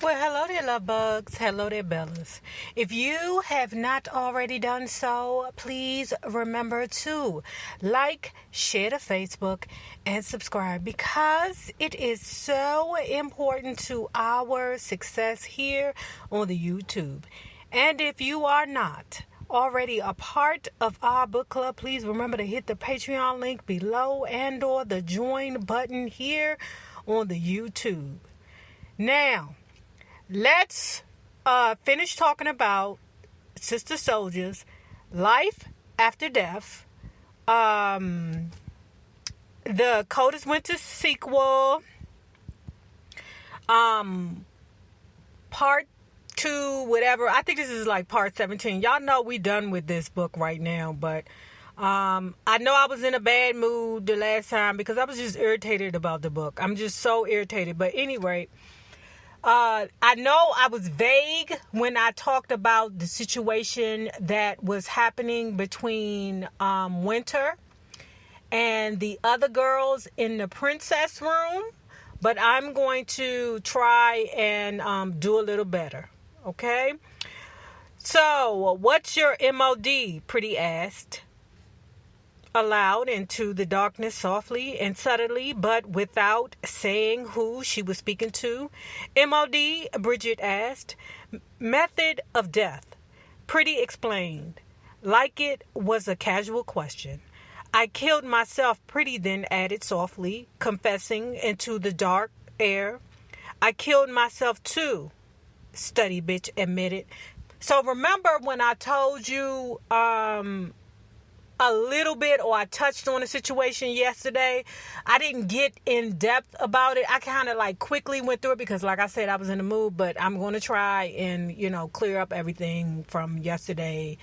Well, hello there, love bugs. Hello there, Bellas. If you have not already done so, please remember to like, share to Facebook, and subscribe because it is so important to our success here on the YouTube. And if you are not already a part of our book club, please remember to hit the Patreon link below and or the join button here on the YouTube. Now, let's finish talking about Sister Soulja's Life After Death. The Coldest Winter sequel. Part 2, whatever. I think this is like part 17. Y'all know we done with this book right now, but I know I was in a bad mood the last time because I was just irritated about the book. I'm just so irritated. But anyway, I know I was vague when I talked about the situation that was happening between Winter and the other girls in the princess room, but I'm going to try and do a little better, okay? So, what's your MOD? Pretty asked aloud into the darkness softly and subtly, but without saying who she was speaking to. MOD, Bridget asked. Method of death. Pretty explained, like it was a casual question. I killed myself, Pretty then added softly, confessing into the dark air. I killed myself too, Study Bitch admitted. So remember when I told you a little bit, or I touched on a situation yesterday. I didn't get in depth about it. I kind of like quickly went through it because, like I said, I was in the mood, but I'm going to try and, clear up everything from yesterday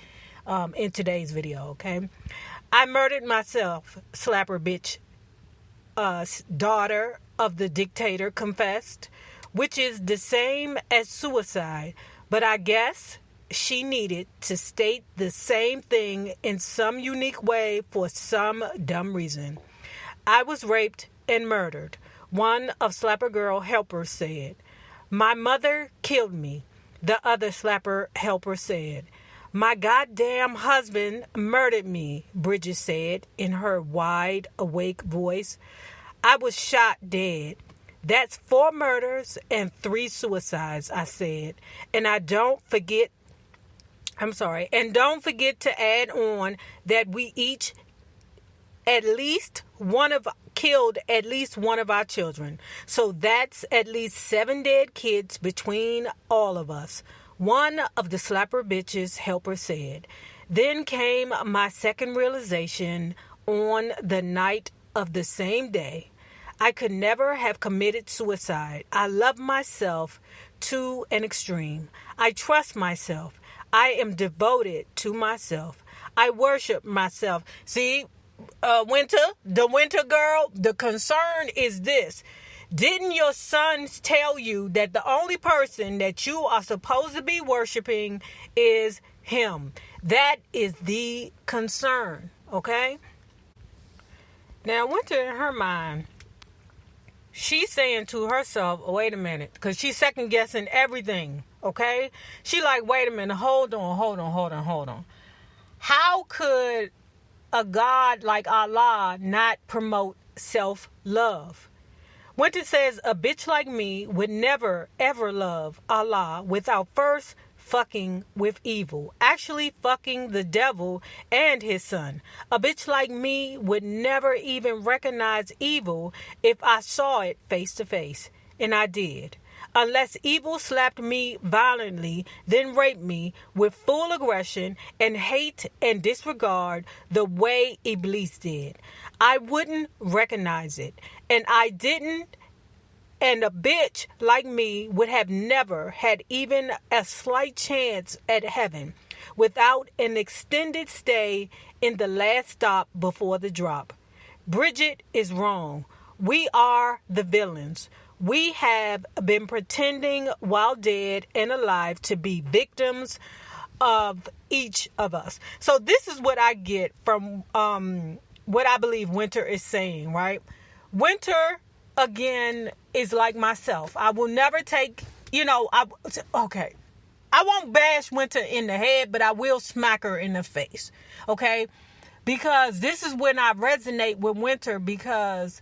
in today's video, okay? I murdered myself, Slapper Bitch, daughter of the dictator, confessed, which is the same as suicide, but I guess she needed to state the same thing in some unique way for some dumb reason. I was raped and murdered, one of Slapper Girl helpers said. My mother killed me, the other Slapper helper said. My goddamn husband murdered me, Bridget said in her wide awake voice. I was shot dead. That's 4 murders and 3 suicides, I said. And don't forget to add on that we each killed at least one of our children. So that's at least 7 dead kids between all of us. One of the Slapper Bitches helper said. Then came my second realization on the night of the same day. I could never have committed suicide. I love myself to an extreme. I trust myself. I am devoted to myself. I worship myself. See, Winter, the Winter girl, the concern is this. Didn't your sons tell you that the only person that you are supposed to be worshiping is him? That is the concern, okay? Now, Winter, in her mind, she's saying to herself, wait a minute, because she's second guessing everything. Okay? She like, wait a minute, hold on. How could a God like Allah not promote self-love? Winter says a bitch like me would never, ever love Allah without first fucking with evil. Actually fucking the devil and his son. A bitch like me would never even recognize evil if I saw it face to face. And I did. Unless evil slapped me violently, then raped me with full aggression and hate and disregard the way Iblis did. I wouldn't recognize it. And I didn't. And a bitch like me would have never had even a slight chance at heaven without an extended stay in the last stop before the drop. Bridget is wrong. We are the villains. We have been pretending while dead and alive to be victims of each of us. So this is what I get from what I believe Winter is saying, right? Winter, again, is like myself. I will never take okay. I won't bash Winter in the head, but I will smack her in the face. Okay? Because this is when I resonate with Winter, because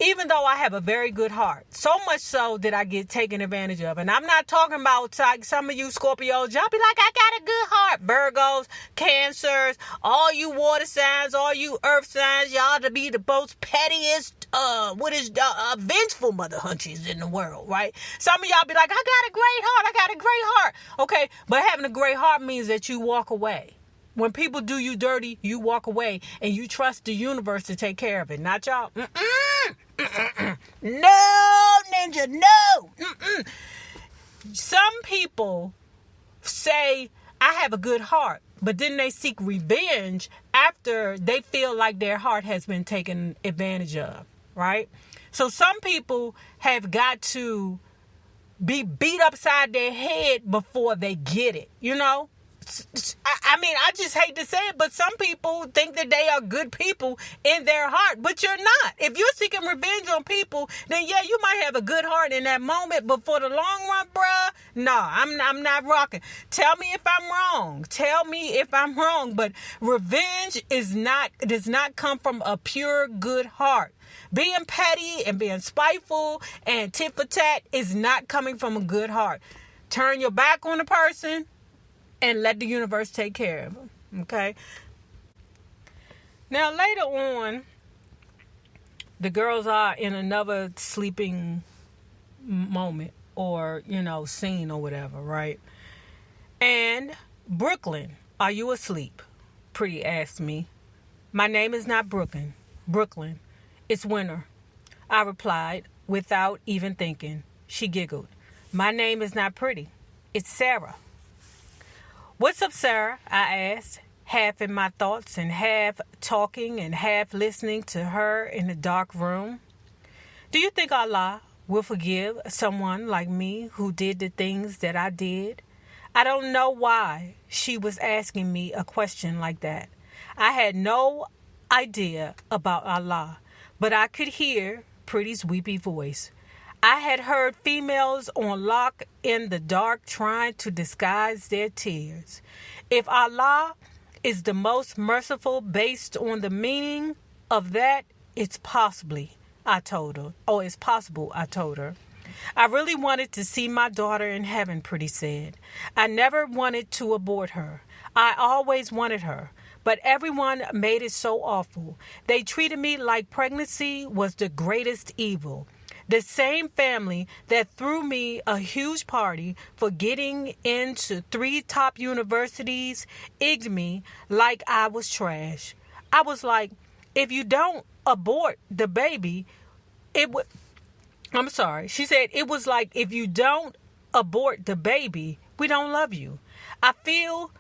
even though I have a very good heart, so much so that I get taken advantage of. And I'm not talking about like some of you Scorpios. Y'all be like, I got a good heart. Virgos, Cancers, all you water signs, all you earth signs, y'all to be the most pettiest, vengeful mother hunches in the world, right? Some of y'all be like, I got a great heart. I got a great heart. Okay, but having a great heart means that you walk away. When people do you dirty, you walk away and you trust the universe to take care of it. Not y'all. No, ninja, no. Some people say, I have a good heart, but then they seek revenge after they feel like their heart has been taken advantage of, right? So some people have got to be beat upside their head before they get it, I just hate to say it, but some people think that they are good people in their heart, but you're not. If you're seeking revenge on people, then yeah, you might have a good heart in that moment, but for the long run, bruh, no, I'm not rocking. Tell me if I'm wrong, but revenge does not come from a pure good heart. Being petty and being spiteful and tit for tat is not coming from a good heart. Turn your back on the person and let the universe take care of them. Okay? Now, later on, the girls are in another sleeping moment or, scene or whatever, right? And Brooklyn, are you asleep? Pretty asked me. My name is not Brooklyn. It's Winter. I replied without even thinking. She giggled. My name is not Pretty. It's Sarah. What's up, Sarah? I asked, half in my thoughts and half talking and half listening to her in the dark room. Do you think Allah will forgive someone like me who did the things that I did? I don't know why she was asking me a question like that. I had no idea about Allah, but I could hear Pretty's weepy voice. I had heard females on lock in the dark trying to disguise their tears. If Allah is the most merciful based on the meaning of that, it's possible, I told her. I really wanted to see my daughter in heaven, Pretty said. I never wanted to abort her. I always wanted her. But everyone made it so awful. They treated me like pregnancy was the greatest evil. The same family that threw me a huge party for getting into 3 top universities egged me like I was trash. I was like, if you don't abort the baby, she said, it was like, if you don't abort the baby, we don't love you. I feel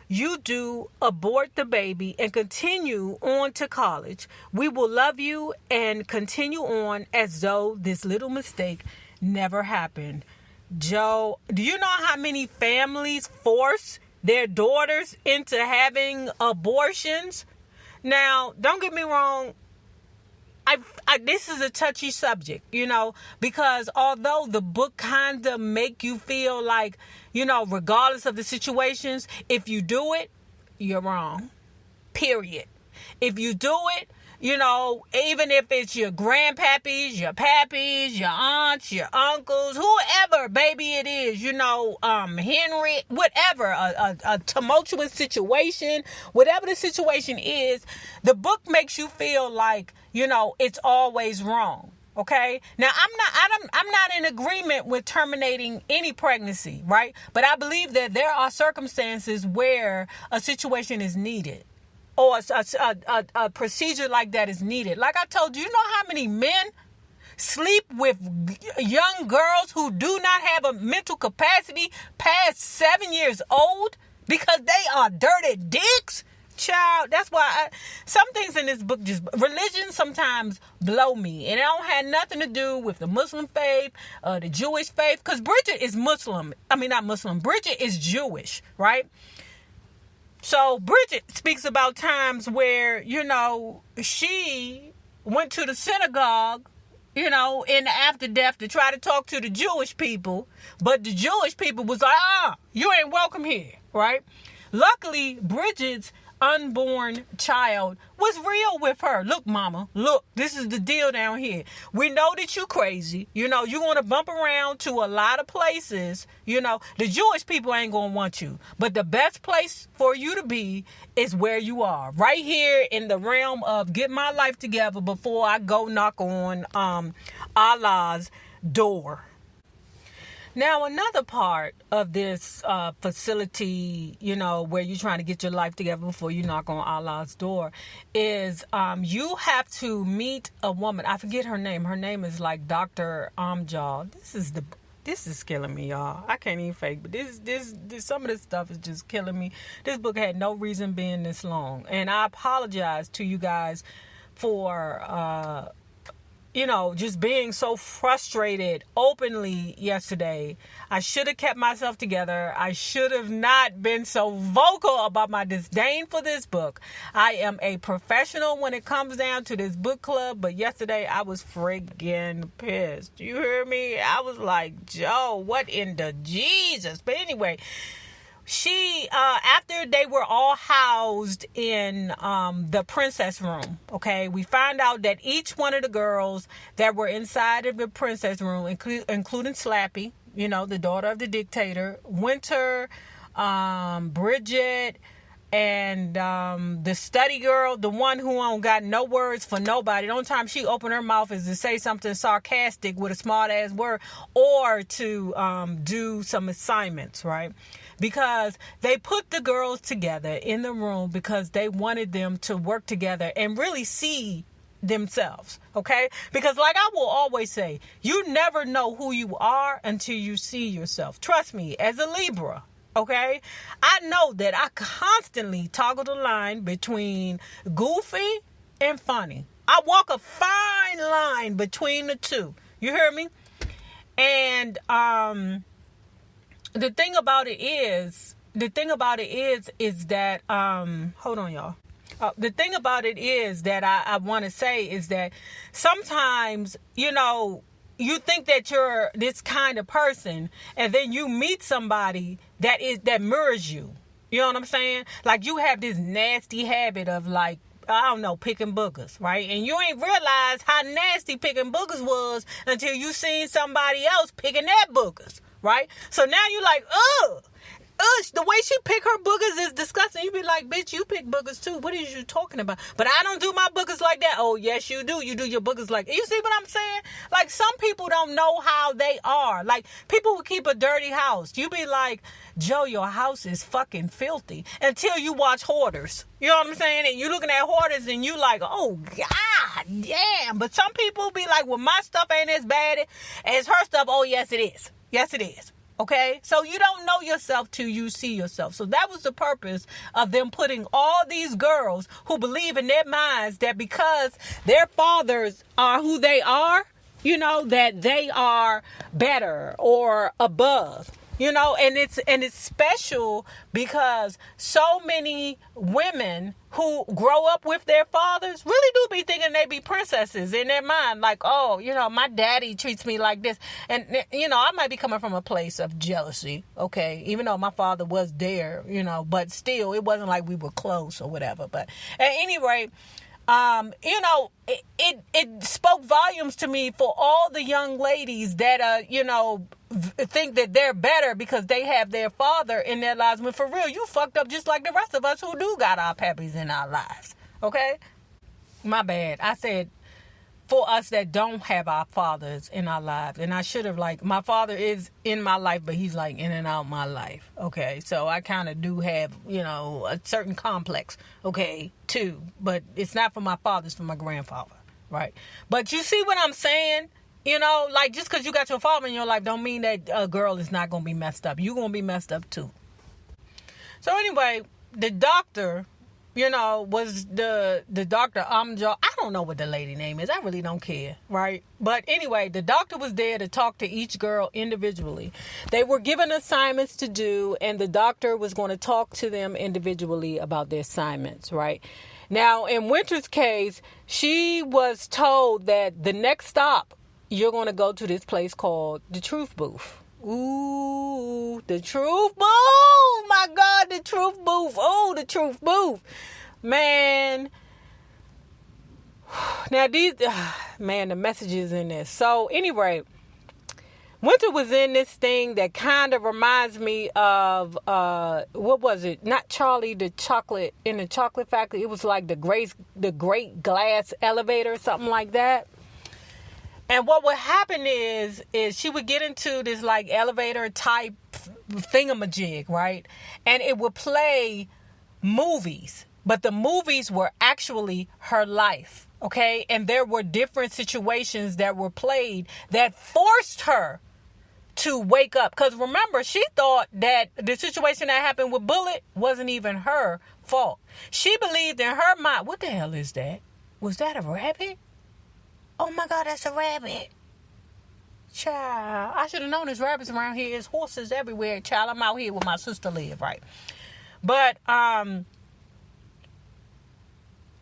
you do abort the baby and continue on to college. We will love you and continue on as though this little mistake never happened. Joe, do you know how many families force their daughters into having abortions? Now, don't get me wrong. This is a touchy subject, because although the book kind of make you feel like, regardless of the situations, if you do it, you're wrong. Period. If you do it, even if it's your grandpappies, your pappies, your aunts, your uncles, whoever, baby, it is, Henry, whatever, a tumultuous situation, whatever the situation is, the book makes you feel like, it's always wrong. Okay. Now I'm not in agreement with terminating any pregnancy, right? But I believe that there are circumstances where a situation is needed. Or a procedure like that is needed. Like I told you, you know how many men sleep with young girls who do not have a mental capacity past 7 years old because they are dirty dicks? Child, that's why some things in this book religion sometimes blow me. And it don't have nothing to do with the Muslim faith, the Jewish faith. Because Bridget is Muslim. I mean, not Muslim. Bridget is Jewish, right? So Bridget speaks about times where, she went to the synagogue in the after death to try to talk to the Jewish people. But the Jewish people was like, you ain't welcome here, right? Luckily, Bridget's unborn child was real with her. Look, mama, look, this is the deal down here. We know that you crazy. You want to bump around to a lot of places. The Jewish people ain't going to want you. But the best place for you to be is where you are. Right here in the realm of get my life together before I go knock on Allah's door. Now, another part of this facility, where you're trying to get your life together before you knock on Allah's door, is you have to meet a woman. I forget her name. Her name is like Dr. Amjad. This is killing me, y'all. I can't even fake, but this some of this stuff is just killing me. This book had no reason being this long, and I apologize to you guys for just being so frustrated openly yesterday. I should have kept myself together. I should have not been so vocal about my disdain for this book. I am a professional when it comes down to this book club, but yesterday I was friggin' pissed. You hear me? I was like, Joe, what in the Jesus? But anyway, she, after they were all housed in the princess room, okay, we find out that each one of the girls that were inside of the princess room, including Slappy, the daughter of the dictator, Winter, Bridget, and the study girl, the one who don't got no words for nobody. The only time she opened her mouth is to say something sarcastic with a smart ass word, or to do some assignments, right? Because they put the girls together in the room because they wanted them to work together and really see themselves, okay? Because like I will always say, you never know who you are until you see yourself. Trust me, as a Libra, okay? I know that I constantly toggle the line between goofy and funny. I walk a fine line between the two. You hear me? And the thing about it is that, hold on, y'all. The thing about it is that I want to say is that sometimes, you think that you're this kind of person, and then you meet somebody that mirrors you. You know what I'm saying? Like, you have this nasty habit of, like, I don't know, picking boogers, right? And you ain't realize how nasty picking boogers was until you seen somebody else picking their boogers. Right? So now you like, the way she pick her boogers is disgusting. You be like, bitch, you pick boogers too. What is you talking about? But I don't do my boogers like that. Oh, yes, you do. You do your boogers like, you see what I'm saying? Like, some people don't know how they are. Like, people who keep a dirty house. You be like, Joe, your house is fucking filthy, until you watch Hoarders. You know what I'm saying? And you looking at Hoarders and you like, oh, God damn. But some people be like, well, my stuff ain't as bad as her stuff. Oh, yes, it is. Yes, it is. Okay? So you don't know yourself till you see yourself. So that was the purpose of them putting all these girls who believe in their minds that because their fathers are who they are, that they are better or above. And it's special because so many women who grow up with their fathers really do be thinking they be princesses in their mind. Like, oh, my daddy treats me like this. And, I might be coming from a place of jealousy, okay? Even though my father was there, but still, it wasn't like we were close or whatever. But at any rate, it spoke volumes to me for all the young ladies that, think that they're better because they have their father in their lives. When for real, you fucked up just like the rest of us who do got our pappies in our lives. Okay? My bad. I said for us that don't have our fathers in our lives. And I should have, my father is in my life, but he's like in and out my life. Okay? So I kind of do have, a certain complex, okay, too. But it's not for my father, it's for my grandfather. Right? But you see what I'm saying? Just because you got your father in your life don't mean that a girl is not going to be messed up. You're going to be messed up too. So anyway, the doctor, was the Dr. Amjad. I don't know what the lady name is. I really don't care, right? But anyway, the doctor was there to talk to each girl individually. They were given assignments to do, and the doctor was going to talk to them individually about their assignments, right? Now, in Winter's case, she was told that the next stop you're going to go to this place called the Truth Booth. Ooh, the Truth Booth. Oh, my God, the Truth Booth. Oh, the Truth Booth. Man. Now, the messages in this. So, anyway, Winter was in this thing that kind of reminds me of, what was it? Not Charlie the Chocolate in the Chocolate Factory. It was like the Great Glass Elevator or something like that. And what would happen is she would get into this like elevator type thingamajig, right? And it would play movies, but the movies were actually her life, okay? And there were different situations that were played that forced her to wake up. Because remember, she thought that the situation that happened with Bullet wasn't even her fault. She believed in her mind. What the hell is that? Was that a rabbit? Oh my God, that's a rabbit. Child, I should have known there's rabbits around here. There's horses everywhere. Child, I'm out here where my sister live, right? But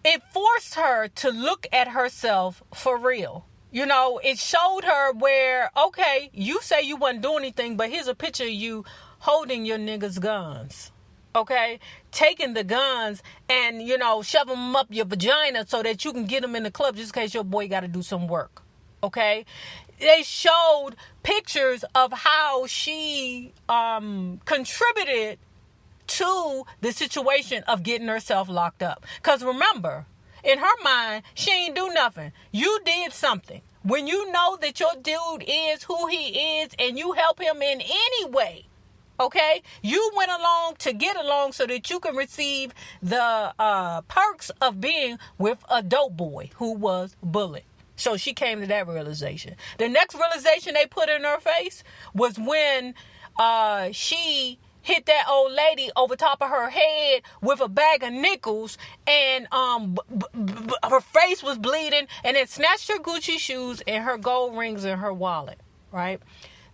it forced her to look at herself for real. You know, it showed her where, okay, you say you wasn't doing anything, but here's a picture of you holding your niggas' guns. Okay, taking the guns and, you know, shoving them up your vagina so that you can get them in the club just in case your boy got to do some work. Okay, they showed pictures of how she contributed to the situation of getting herself locked up. Because remember, in her mind, she ain't do nothing. You did something. When you know that your dude is who he is and you help him in any way, okay, you went along to get along so that you can receive the perks of being with a dope boy who was Bullet. So she came to that realization. The next realization they put in her face was when she hit that old lady over top of her head with a bag of nickels, and her face was bleeding, and then snatched her Gucci shoes and her gold rings and her wallet, right?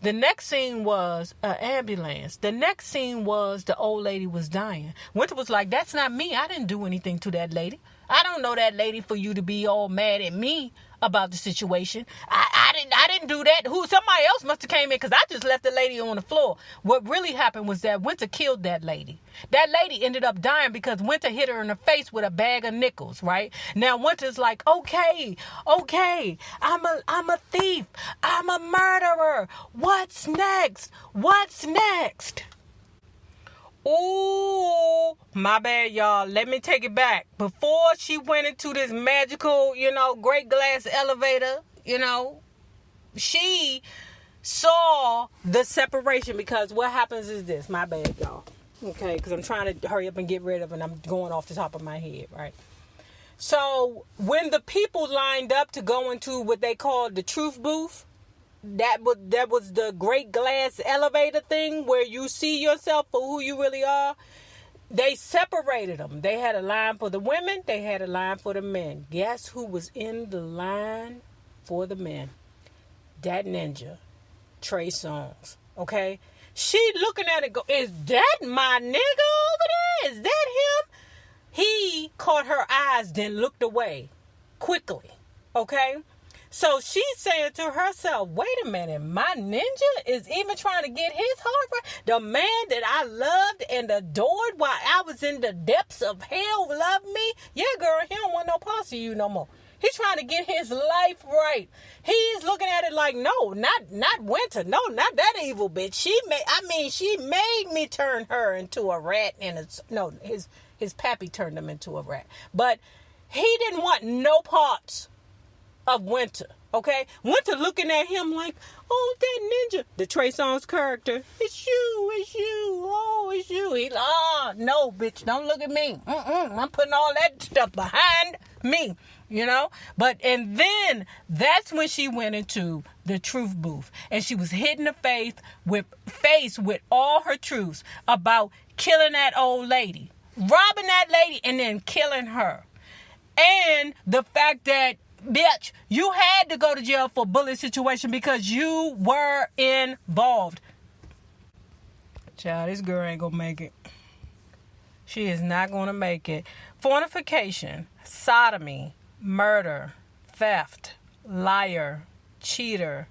The next scene was an ambulance. The next scene was the old lady was dying. Winter was like, that's not me. I didn't do anything to that lady. I don't know that lady for you to be all mad at me about the situation. I didn't do that. Somebody else must have came in because I just left the lady on the floor. What really happened was that Winter killed that lady. That lady ended up dying because Winter hit her in the face with a bag of nickels, right? Now Winter's like, okay, I'm a thief. I'm a murderer. What's next? Ooh, my bad, y'all. Let me take it back. Before she went into this magical, great glass elevator, she saw the separation, because what happens is this. My bad, y'all. Okay, because I'm trying to hurry up and get rid of it, and I'm going off the top of my head, right? So when the people lined up to go into what they called the Truth Booth, that was the great glass elevator thing where you see yourself for who you really are. They separated them. They had a line for the women. They had a line for the men. Guess who was in the line for the men? That ninja, Trey Songz. Okay? She looking at it go, is that my nigga over there? Is that him? He caught her eyes, then looked away quickly. Okay? So she's saying to herself, wait a minute, my ninja is even trying to get his heart right? The man that I loved and adored while I was in the depths of hell loved me? Yeah, girl, he don't want no parts of you no more. He's trying to get his life right. He's looking at it like, no, not Winter. No, not that evil bitch. She made me turn her into a rat. His pappy turned him into a rat. But he didn't want no parts of Winter, okay? Winter looking at him like, oh, that ninja, the Trey Songz character, it's you, oh, it's you. He, no, bitch, don't look at me. I'm putting all that stuff behind me, and then that's when she went into the Truth Booth, and she was hitting the face with all her truths about killing that old lady, robbing that lady, and then killing her. And the fact that, bitch, you had to go to jail for a Bullet situation because you were involved. Child, this girl ain't gonna make it. She is not gonna make it. Fornication, sodomy, murder, theft, liar, cheater,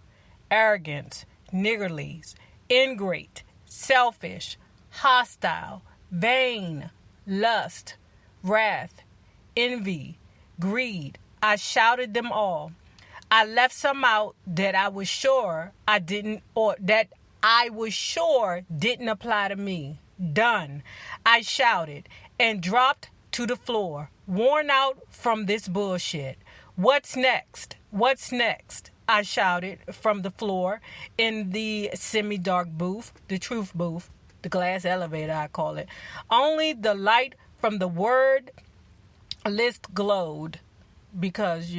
arrogant, niggardly, ingrate, selfish, hostile, vain, lust, wrath, envy, greed. I shouted them all. I left some out that I was sure didn't apply to me. Done. I shouted and dropped to the floor, worn out from this bullshit. What's next? What's next? I shouted from the floor in the semi-dark booth, the truth booth, the glass elevator, I call it. Only the light from the word list glowed because,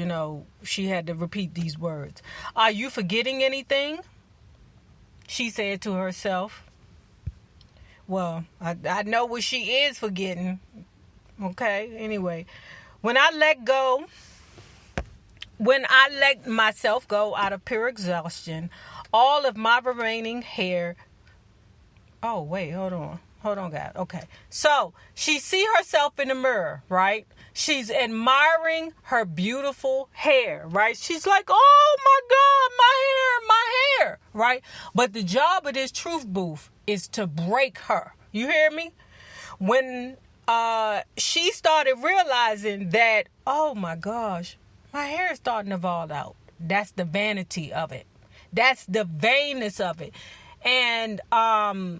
she had to repeat these words. Are you forgetting anything? She said to herself. Well, I know what she is forgetting. Okay, anyway. When I let myself go out of pure exhaustion, all of my remaining hair... Oh, wait, hold on, God. Okay. So, she see herself in the mirror, right? She's admiring her beautiful hair, right? She's like, oh my God, my hair, right? But the job of this truth booth is to break her. You hear me? When she started realizing that, oh my gosh, my hair is starting to fall out. That's the vanity of it. That's the vainness of it. And, Allah,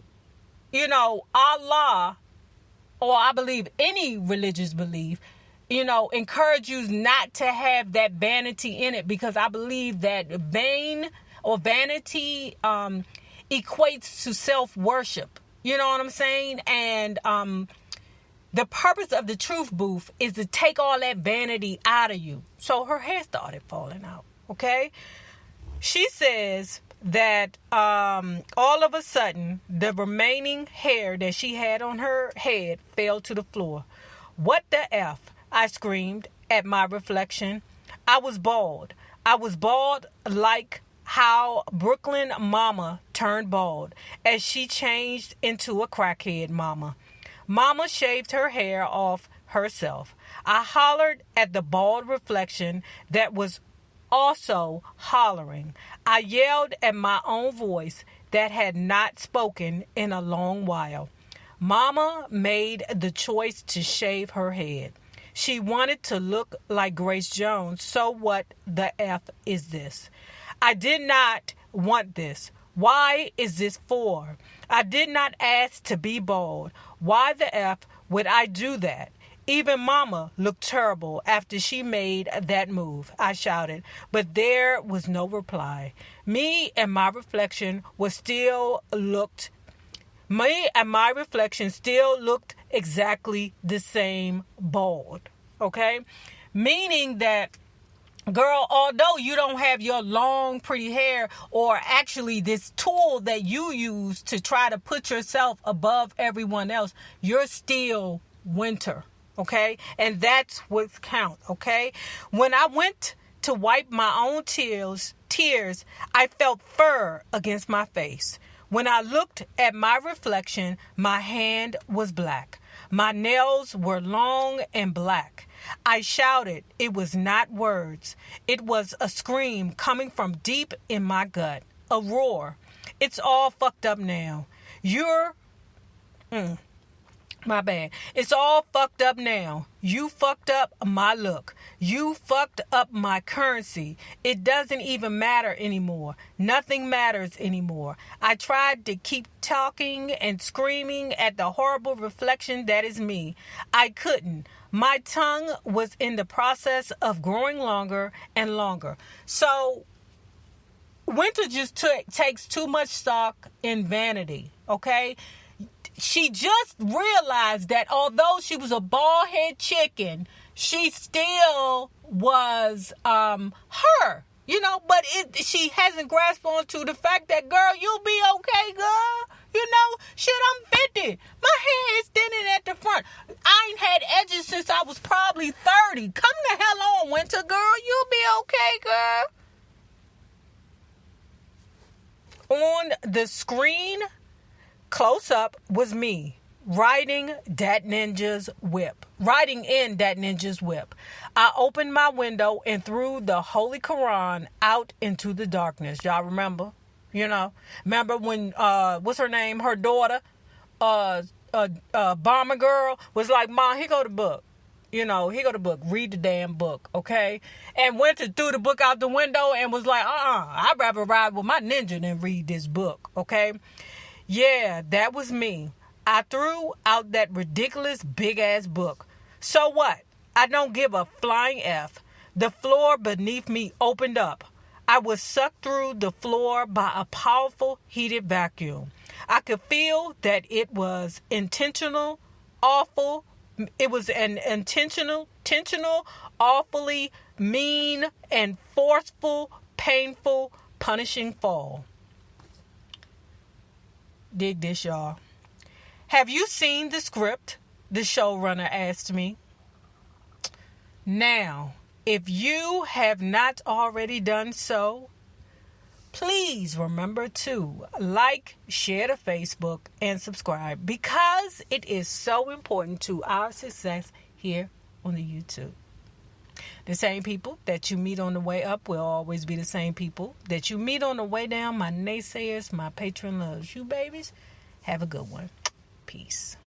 or I believe any religious belief, encourage you not to have that vanity in it, because I believe that vain or vanity equates to self-worship. You know what I'm saying? And the purpose of the truth booth is to take all that vanity out of you. So her hair started falling out, okay? She says that all of a sudden, the remaining hair that she had on her head fell to the floor. What the F? I screamed at my reflection. I was bald. I was bald like how Brooklyn mama turned bald as she changed into a crackhead mama. Mama shaved her hair off herself. I hollered at the bald reflection that was also hollering. I yelled at my own voice that had not spoken in a long while. Mama made the choice to shave her head. She wanted to look like Grace Jones. So what the F is this? I did not want this. Why is this for? I did not ask to be bald. Why the F would I do that? Even Mama looked terrible after she made that move, I shouted, but there was no reply. Me and my reflection still looked exactly the same bald, okay? Meaning that, girl, although you don't have your long, pretty hair, or actually this tool that you use to try to put yourself above everyone else, you're still winter, okay? And that's what counts, okay? When I went to wipe my own tears, I felt fur against my face. When I looked at my reflection, my hand was black. My nails were long and black. I shouted. It was not words. It was a scream coming from deep in my gut. A roar. It's all fucked up now. My bad. It's all fucked up now. You fucked up my look. You fucked up my currency. It doesn't even matter anymore. Nothing matters anymore. I tried to keep talking and screaming at the horrible reflection that is me. I couldn't. My tongue was in the process of growing longer and longer. So, Winter just takes too much stock in vanity, okay? She just realized that although she was a bald-head chicken, she still was her, but she hasn't grasped onto the fact that, girl, you'll be okay, girl. Shit, I'm 50. My hair is thinning at the front. I ain't had edges since I was probably 30. Come the hell on, Winter, girl. You'll be okay, girl. On the screen, close up was me, riding that ninja's whip. Riding in that ninja's whip. I opened my window and threw the Holy Quran out into the darkness. Y'all remember? Remember when, what's her name? Her daughter, Bomber Girl, was like, Mom, here go the book. Here go the book. Read the damn book, okay? And went to threw the book out the window and was like, I'd rather ride with my ninja than read this book, okay? Yeah, that was me. I threw out that ridiculous big-ass book. So what? I don't give a flying F. The floor beneath me opened up. I was sucked through the floor by a powerful heated vacuum. I could feel that it was intentional, awful. It was an intentional, awfully mean and forceful, painful, punishing fall. Dig this, y'all. Have you seen the script? The showrunner asked me. Now, if you have not already done so, please remember to like, share to Facebook, and subscribe because it is so important to our success here on the YouTube. The same people that you meet on the way up will always be the same people that you meet on the way down. My naysayers, my patron loves you, babies. Have a good one. Peace.